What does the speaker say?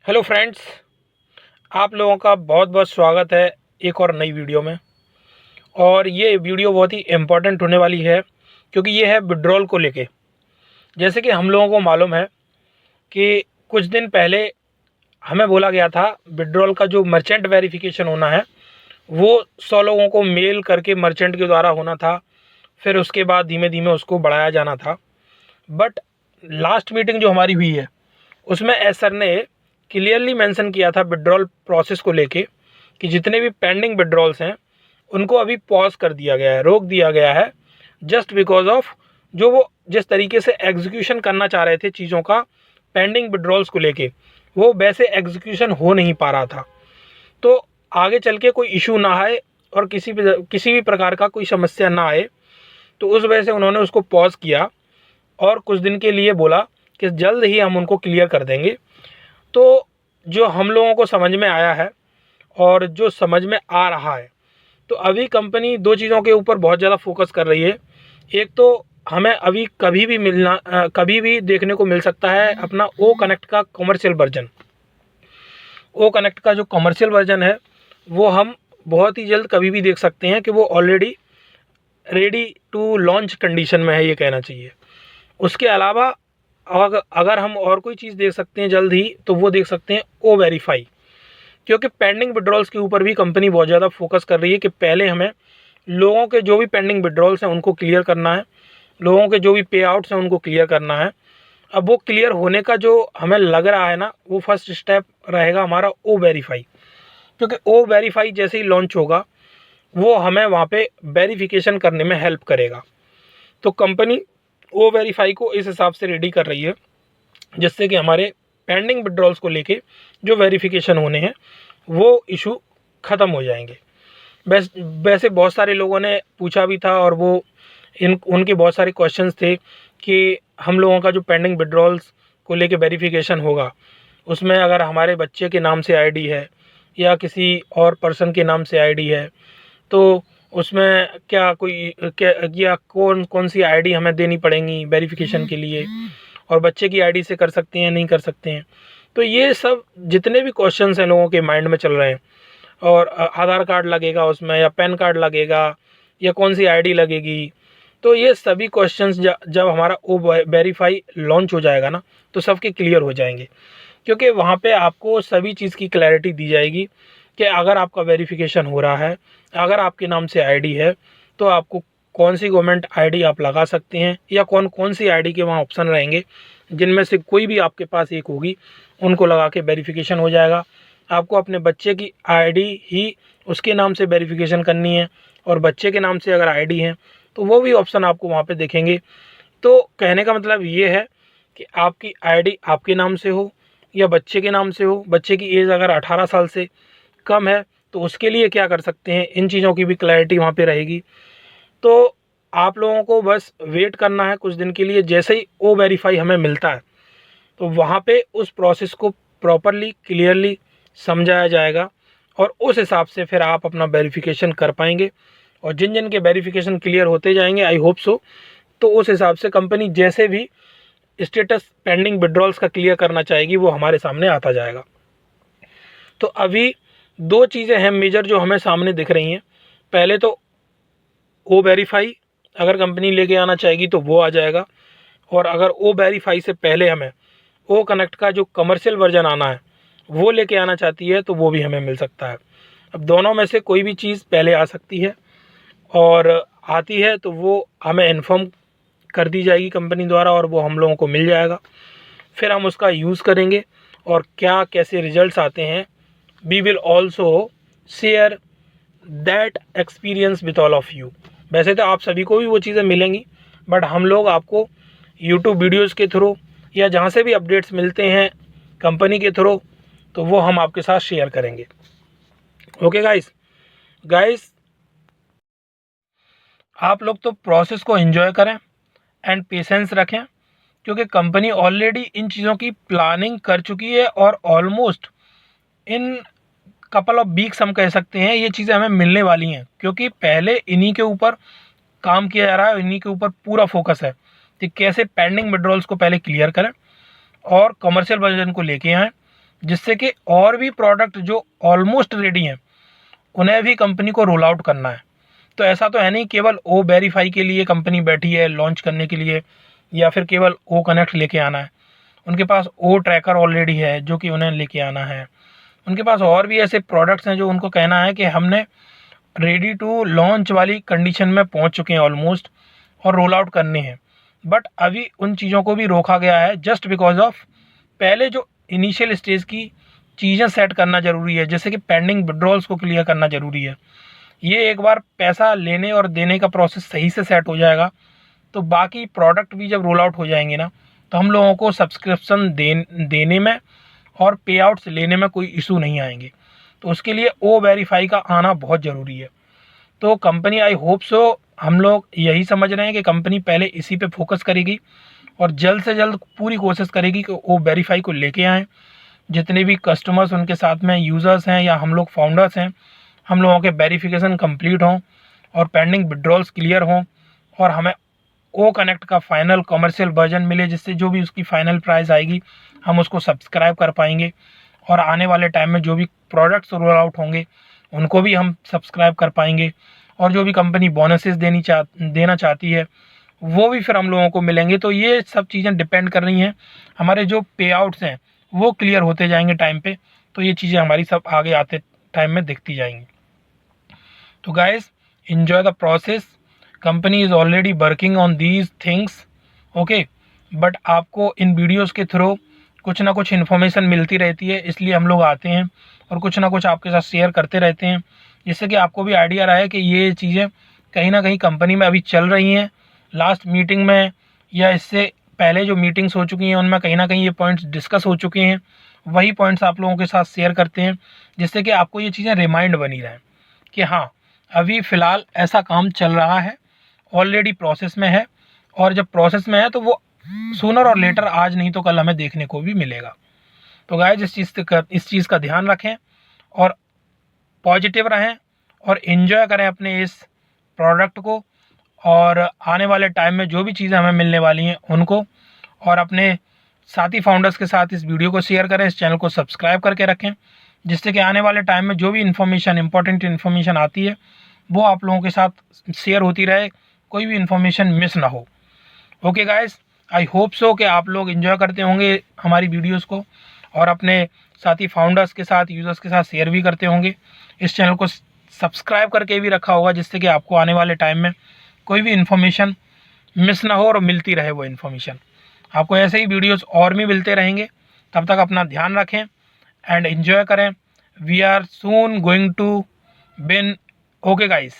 Hello friends, आप लोगों का बहुत बहुत स्वागत है एक और नई वीडियो में। और ये वीडियो बहुत ही इम्पोर्टेंट होने वाली है क्योंकि ये है विड्रॉल को लेके। जैसे कि हम लोगों को मालूम है कि कुछ दिन पहले हमें बोला गया था विड्रॉल का जो मर्चेंट वेरिफिकेशन होना है वो 100 लोगों को मेल करके मर्चेंट के द्वारा होना था। फिर उसके बाद धीमे धीमे उसको बढ़ाया जाना था। बट लास्ट मीटिंग जो हमारी हुई है उसमें एस सर ने क्लियरली मेंशन किया था विड्रॉल प्रोसेस को लेके कि जितने भी पेंडिंग विड्रॉल्स हैं उनको अभी पॉज कर दिया गया है, रोक दिया गया है, जस्ट बिकॉज ऑफ जो वो जिस तरीके से एग्जीक्यूशन करना चाह रहे थे चीज़ों का पेंडिंग विड्रॉल्स को लेके वो वैसे एग्जीक्यूशन हो नहीं पा रहा था। तो आगे चल के कोई इशू ना आए और किसी भी प्रकार का कोई समस्या ना आए, तो उस वजह से उन्होंने उसको पॉज किया और कुछ दिन के लिए बोला कि जल्द ही हम उनको क्लियर कर देंगे। तो जो हम लोगों को समझ में आया है और जो समझ में आ रहा है, तो अभी कंपनी दो चीज़ों के ऊपर बहुत ज़्यादा फोकस कर रही है। एक तो हमें अभी कभी भी देखने को मिल सकता है अपना ओ कनेक्ट का कमर्शियल वर्जन। ओ कनेक्ट का जो कमर्शियल वर्जन है वो हम बहुत ही जल्द कभी भी देख सकते हैं कि वो already ready to launch condition में है, ये कहना चाहिए। उसके अलावा अगर हम और कोई चीज़ देख सकते हैं जल्द ही, तो वो देख सकते हैं ओ वेरीफाई, क्योंकि पेंडिंग विड्रॉल्स के ऊपर भी कंपनी बहुत ज़्यादा फोकस कर रही है कि पहले हमें लोगों के जो भी पेंडिंग विड्रॉल्स हैं उनको क्लियर करना है, लोगों के जो भी पे आउट्स हैं उनको क्लियर करना है। अब वो क्लियर होने का जो हमें लग रहा है ना, वो फर्स्ट स्टेप रहेगा हमारा ओ वेरीफाई, क्योंकि ओ वेरीफाई जैसे ही लॉन्च होगा वो हमें वहाँ पे वेरिफिकेशन करने में हेल्प करेगा। तो कंपनी ओ वेरीफाई को इस हिसाब से रेडी कर रही है जिससे कि हमारे पेंडिंग विड्रॉल्स को लेके जो वेरिफिकेशन होने हैं वो इशू ख़त्म हो जाएंगे। वैसे बहुत सारे लोगों ने पूछा भी था और वो उनके बहुत सारे क्वेश्चंस थे कि हम लोगों का जो पेंडिंग विड्रॉल्स को लेके वेरिफिकेशन होगा उसमें अगर हमारे बच्चे के नाम से आईडी है या किसी और पर्सन के नाम से आईडी है तो उसमें क्या कौन कौन सी आईडी हमें देनी पड़ेंगी वेरिफिकेशन के लिए, और बच्चे की आईडी से कर सकते हैं नहीं कर सकते हैं। तो ये सब जितने भी क्वेश्चंस हैं लोगों के माइंड में चल रहे हैं, और आधार कार्ड लगेगा उसमें या पैन कार्ड लगेगा या कौन सी आईडी लगेगी, तो ये सभी क्वेश्चंस जब हमारा ओ वेरीफाई लॉन्च हो जाएगा ना तो सबके क्लियर हो जाएंगे, क्योंकि वहाँ पे आपको सभी चीज़ की क्लैरिटी दी जाएगी कि अगर आपका वेरिफिकेशन हो रहा है, अगर आपके नाम से आईडी है, तो आपको कौन सी गवर्नमेंट आईडी आप लगा सकते हैं या कौन कौन सी आईडी के वहाँ ऑप्शन रहेंगे, जिनमें से कोई भी आपके पास एक होगी उनको लगा के वेरिफिकेशन हो जाएगा। आपको अपने बच्चे की आईडी ही उसके नाम से वेरिफिकेशन करनी है, और बच्चे के नाम से अगर आईडी है तो वो भी ऑप्शन आपको वहाँ पे दिखेंगे। तो कहने का मतलब ये है कि आपकी आईडी आपके नाम से हो या बच्चे के नाम से हो, बच्चे की एज अगर 18 साल से कम है तो उसके लिए क्या कर सकते हैं, इन चीज़ों की भी क्लैरिटी वहाँ पे रहेगी। तो आप लोगों को बस वेट करना है कुछ दिन के लिए। जैसे ही ओ वेरीफाई हमें मिलता है तो वहाँ पे उस प्रोसेस को प्रॉपरली क्लियरली समझाया जाएगा और उस हिसाब से फिर आप अपना वेरिफिकेशन कर पाएंगे। और जिन जिन के वेरिफिकेशन क्लियर होते जाएंगे, आई होप सो, तो उस हिसाब से कंपनी जैसे भी स्टेटस पेंडिंग विड्रॉल्स का क्लियर करना चाहेगी वो हमारे सामने आता जाएगा। तो अभी दो चीज़ें हैं मेजर जो हमें सामने दिख रही हैं। पहले तो ओ वेरीफाई अगर कंपनी लेके आना चाहेगी तो वो आ जाएगा, और अगर ओ वेरीफाई से पहले हमें ओ कनेक्ट का जो कमर्शियल वर्जन आना है वो लेके आना चाहती है तो वो भी हमें मिल सकता है। अब दोनों में से कोई भी चीज़ पहले आ सकती है, और आती है तो वो हमें इन्फॉर्म कर दी जाएगी कंपनी द्वारा और वो हम लोगों को मिल जाएगा। फिर हम उसका यूज़ करेंगे और क्या कैसे रिजल्ट्स आते हैं, we will also share that experience with all of you. वैसे तो आप सभी को भी वो चीज़ें मिलेंगी, बट हम लोग आपको यूट्यूब वीडियोज़ के थ्रू या जहाँ से भी अपडेट्स मिलते हैं कंपनी के थ्रू, तो वो हम आपके साथ शेयर करेंगे। ओके गाइस, आप लोग तो प्रोसेस को एंजॉय करें एंड पेशेंस रखें, क्योंकि कंपनी ऑलरेडी इन चीज़ों की प्लानिंग कर चुकी है और almost in couple of weeks हम कह सकते हैं ये चीज़ें हमें मिलने वाली हैं, क्योंकि पहले इन्हीं के ऊपर काम किया जा रहा है, इन्हीं के ऊपर पूरा फोकस है कि कैसे पेंडिंग विड्रॉल्स को पहले क्लियर करें और कमर्शियल वर्जन को लेके आएँ जिससे कि और भी प्रोडक्ट जो ऑलमोस्ट रेडी हैं उन्हें भी कंपनी को रोल आउट करना है। तो ऐसा तो है नहीं केवल ओ वेरीफाई के लिए कंपनी बैठी है लॉन्च करने के लिए, या फिर केवल ओ कनेक्ट लेके आना है। उनके पास ओ ट्रैकर ऑलरेडी है जो कि उन्हें लेके आना है। उनके पास और भी ऐसे प्रोडक्ट्स हैं जो उनको कहना है कि हमने रेडी टू लॉन्च वाली कंडीशन में पहुंच चुके हैं ऑलमोस्ट, और रोल आउट करने हैं। बट अभी उन चीज़ों को भी रोका गया है जस्ट बिकॉज ऑफ पहले जो इनिशियल स्टेज की चीज़ें सेट करना ज़रूरी है, जैसे कि पेंडिंग विड्रॉल्स को क्लियर करना ज़रूरी है। ये एक बार पैसा लेने और देने का प्रोसेस सही से सेट हो जाएगा तो बाकी प्रोडक्ट भी जब रोल आउट हो जाएंगे ना, तो हम लोगों को सब्सक्रिप्शन देने में और पे आउट्स लेने में कोई इशू नहीं आएंगे। तो उसके लिए ओ वेरीफाई का आना बहुत ज़रूरी है। तो कंपनी, आई होप सो, हम लोग यही समझ रहे हैं कि कंपनी पहले इसी पे फोकस करेगी और जल्द से जल्द पूरी कोशिश करेगी कि ओ वेरीफाई को लेके आएँ। जितने भी कस्टमर्स उनके साथ में यूज़र्स हैं या हम लोग फाउंडर्स हैं, हम लोगों के वेरिफिकेशन कंप्लीट हों और पेंडिंग विड्रॉल्स क्लियर हों, और हमें ओ कनेक्ट का फाइनल कमर्शियल वर्जन मिले, जिससे जो भी उसकी फाइनल प्राइस आएगी हम उसको सब्सक्राइब कर पाएंगे, और आने वाले टाइम में जो भी प्रोडक्ट्स रोल आउट होंगे उनको भी हम सब्सक्राइब कर पाएंगे, और जो भी कंपनी बोनसेस देना चाहती है वो भी फिर हम लोगों को मिलेंगे। तो ये सब चीज़ें डिपेंड कर रही हैं, हमारे जो पे आउट्स हैं वो क्लियर होते जाएंगे टाइम पे, तो ये चीज़ें हमारी सब आगे आते टाइम में दिखती जाएंगी। तो guys, enjoy the process. Company is already working on these things, okay. But आपको इन वीडियोस के थ्रू कुछ ना कुछ इन्फॉर्मेशन मिलती रहती है, इसलिए हम लोग आते हैं और कुछ ना कुछ आपके साथ शेयर करते रहते हैं, जिससे कि आपको भी आइडिया रहा है कि ये चीज़ें कहीं ना कहीं कंपनी में अभी चल रही हैं। लास्ट मीटिंग में या इससे पहले जो मीटिंग्स हो चुकी हैं उनमें कहीं ना कहीं ये पॉइंट्स डिस्कस हो चुके हैं। वही पॉइंट्स आप लोगों के साथ शेयर करते हैं, जिससे कि आपको ये चीज़ें रिमाइंड बनी रहें कि हाँ, अभी फ़िलहाल ऐसा काम चल रहा है, ऑलरेडी प्रोसेस में है, और जब प्रोसेस में है तो वो सूनर और लेटर, आज नहीं तो कल, हमें देखने को भी मिलेगा। तो गाइस, इस चीज़ का ध्यान रखें और पॉजिटिव रहें और एंजॉय करें अपने इस प्रोडक्ट को, और आने वाले टाइम में जो भी चीज़ें हमें मिलने वाली हैं उनको, और अपने साथी फाउंडर्स के साथ इस वीडियो को शेयर करें, इस चैनल को सब्सक्राइब करके रखें, जिससे कि आने वाले टाइम में जो भी इन्फॉर्मेशन, इंपॉर्टेंट इन्फॉर्मेशन आती है वो आप लोगों के साथ शेयर होती रहे, कोई भी इन्फॉर्मेशन मिस ना हो। Okay guys, I hope so कि आप लोग एंजॉय करते होंगे हमारी वीडियोस को, और अपने साथी फाउंडर्स के साथ, यूज़र्स के साथ शेयर भी करते होंगे। इस चैनल को सब्सक्राइब करके भी रखा होगा, जिससे कि आपको आने वाले टाइम में कोई भी इन्फॉर्मेशन मिस ना हो और मिलती रहे वो इन्फॉर्मेशन। आपको ऐसे ही वीडियोस और भी मिलते रहेंगे। तब तक अपना ध्यान रखें एंड एंजॉय करें। We are soon going to win. Okay guys.